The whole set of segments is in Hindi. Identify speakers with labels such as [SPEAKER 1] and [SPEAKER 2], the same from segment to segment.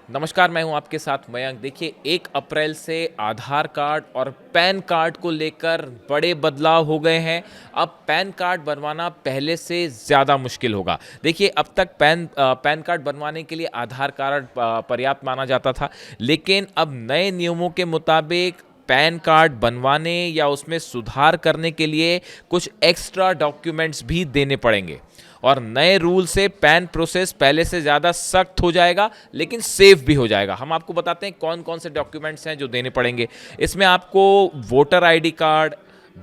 [SPEAKER 1] नमस्कार, मैं हूं आपके साथ मयंक। देखिए, 1 अप्रैल से आधार कार्ड और पैन कार्ड को लेकर बड़े बदलाव हो गए हैं। अब पैन कार्ड बनवाना पहले से ज़्यादा मुश्किल होगा। देखिए, अब तक पैन कार्ड बनवाने के लिए आधार कार्ड पर्याप्त माना जाता था, लेकिन अब नए नियमों के मुताबिक पैन कार्ड बनवाने या उसमें सुधार करने के लिए कुछ एक्स्ट्रा डॉक्यूमेंट्स भी देने पड़ेंगे। और नए रूल से पैन प्रोसेस पहले से ज़्यादा सख्त हो जाएगा, लेकिन सेफ भी हो जाएगा। हम आपको बताते हैं कौन कौन से डॉक्यूमेंट्स हैं जो देने पड़ेंगे। इसमें आपको voter ID card,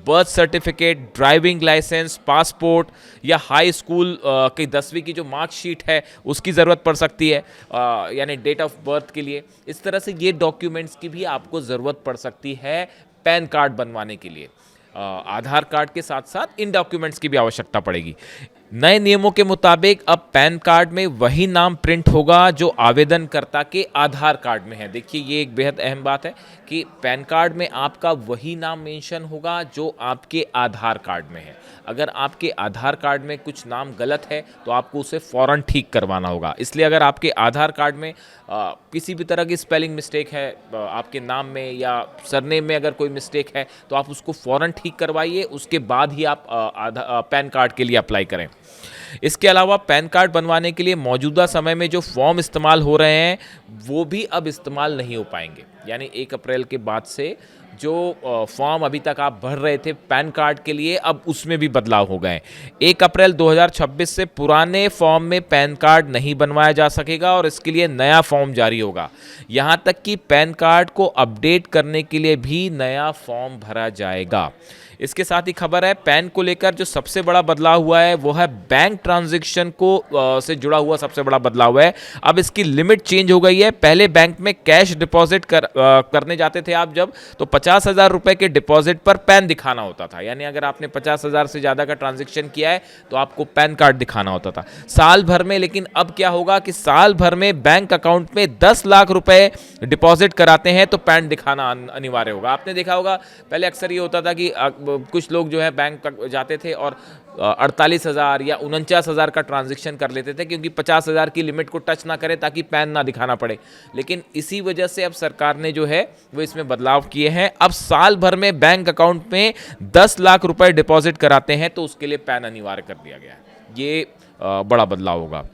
[SPEAKER 1] birth certificate, driving licence, passport या हाई स्कूल की 10वीं की जो मार्कशीट है उसकी ज़रूरत पड़ सकती है, यानी डेट ऑफ बर्थ के लिए। इस तरह से ये डॉक्यूमेंट्स की भी आपको ज़रूरत पड़ सकती है पैन कार्ड बनवाने के लिए। आधार कार्ड के साथ साथ इन डॉक्यूमेंट्स की भी आवश्यकता पड़ेगी। नए नियमों के मुताबिक अब पैन कार्ड में वही नाम प्रिंट होगा जो आवेदनकर्ता के आधार कार्ड में है। देखिए, ये एक बेहद अहम बात है कि पैन कार्ड में आपका वही नाम मेंशन होगा जो आपके आधार कार्ड में है। अगर आपके आधार कार्ड में कुछ नाम गलत है तो आपको उसे फ़ौरन ठीक करवाना होगा। इसलिए अगर आपके आधार कार्ड में किसी भी तरह की स्पेलिंग मिस्टेक है, आपके नाम में या सरनेम में अगर कोई मिस्टेक है, तो आप उसको फ़ौरन ठीक करवाइए। उसके बाद ही आप पैन कार्ड के लिए अप्लाई करें। इसके अलावा पैन कार्ड बनवाने के लिए मौजूदा समय में जो फॉर्म इस्तेमाल हो रहे हैं वो भी अब इस्तेमाल नहीं हो पाएंगे। यानी 1 अप्रैल के बाद से जो फॉर्म अभी तक आप भर रहे थे पैन कार्ड के लिए, अब उसमें भी बदलाव हो गए। 1 अप्रैल 2026 से पुराने फॉर्म में पैन कार्ड नहीं बनवाया जा सकेगा और इसके लिए नया फॉर्म जारी होगा। यहाँ तक कि पैन कार्ड को अपडेट करने के लिए भी नया फॉर्म भरा जाएगा। इसके साथ ही खबर है, पैन को लेकर जो सबसे बड़ा बदलाव हुआ है वो है बैंक ट्रांजैक्शन को से जुड़ा हुआ सबसे बड़ा बदलाव है। अब इसकी लिमिट चेंज हो गई है। पहले बैंक में कैश डिपॉजिट करने जाते थे आप जब, तो 50,000 रुपए के डिपॉजिट पर पैन दिखाना होता था। यानी अगर आपने 50,000 से ज़्यादा का ट्रांजेक्शन किया है तो आपको पैन कार्ड दिखाना होता था साल भर में। लेकिन अब क्या होगा कि साल भर में बैंक अकाउंट में 10 लाख रुपए डिपॉजिट कराते हैं तो पैन दिखाना अनिवार्य होगा। आपने देखा होगा, पहले अक्सर ये होता था कि कुछ लोग जो है बैंक तक जाते थे और 48,000 या 49,000 का ट्रांजैक्शन कर लेते थे, क्योंकि 50,000 की लिमिट को टच ना करें ताकि पैन ना दिखाना पड़े। लेकिन इसी वजह से अब सरकार ने जो है वो इसमें बदलाव किए हैं। अब साल भर में बैंक अकाउंट में 10 लाख रुपए डिपॉजिट कराते हैं तो उसके लिए पैन अनिवार्य कर दिया गया है। ये बड़ा बदलाव होगा।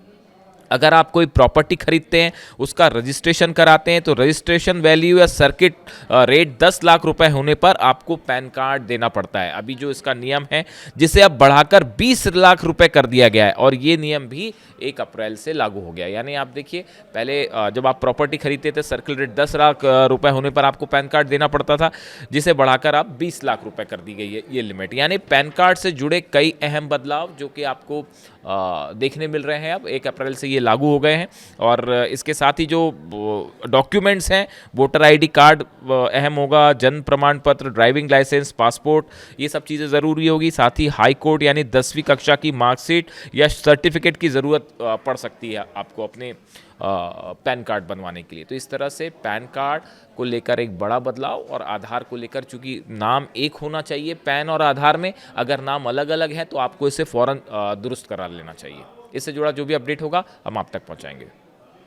[SPEAKER 1] अगर आप कोई प्रॉपर्टी खरीदते हैं, उसका रजिस्ट्रेशन कराते हैं, तो रजिस्ट्रेशन वैल्यू या सर्किट रेट 10 लाख रुपए होने पर आपको पैन कार्ड देना पड़ता है। अभी जो इसका नियम है, जिसे अब बढ़ाकर 20 लाख रुपए कर दिया गया है, और ये नियम भी 1 अप्रैल से लागू हो गया। यानी आप देखिए, पहले जब आप प्रॉपर्टी खरीदते थे, सर्किल रेट 10 लाख रुपए होने पर आपको पैन कार्ड देना पड़ता था, जिसे बढ़ाकर आप 20 लाख रुपए कर दी गई है ये लिमिट। यानी पैन कार्ड से जुड़े कई अहम बदलाव जो कि आपको देखने मिल रहे हैं। अब 1 अप्रैल से ये लागू हो गए हैं। और इसके साथ ही जो डॉक्यूमेंट्स हैं, वोटर आईडी कार्ड अहम होगा, जन्म प्रमाण पत्र, ड्राइविंग लाइसेंस, पासपोर्ट, ये सब चीज़ें ज़रूरी होगी। साथ ही हाई कोर्ट यानी 10वीं कक्षा की मार्कशीट या सर्टिफिकेट की ज़रूरत पड़ सकती है आपको अपने पैन कार्ड बनवाने के लिए। तो इस तरह से पैन कार्ड को लेकर एक बड़ा बदलाव, और आधार को लेकर चूंकि नाम एक होना चाहिए पैन और आधार में, अगर नाम अलग अलग है तो आपको इसे फ़ौरन दुरुस्त करा लेना चाहिए। इससे जुड़ा जो भी अपडेट होगा हम आप तक पहुंचाएंगे।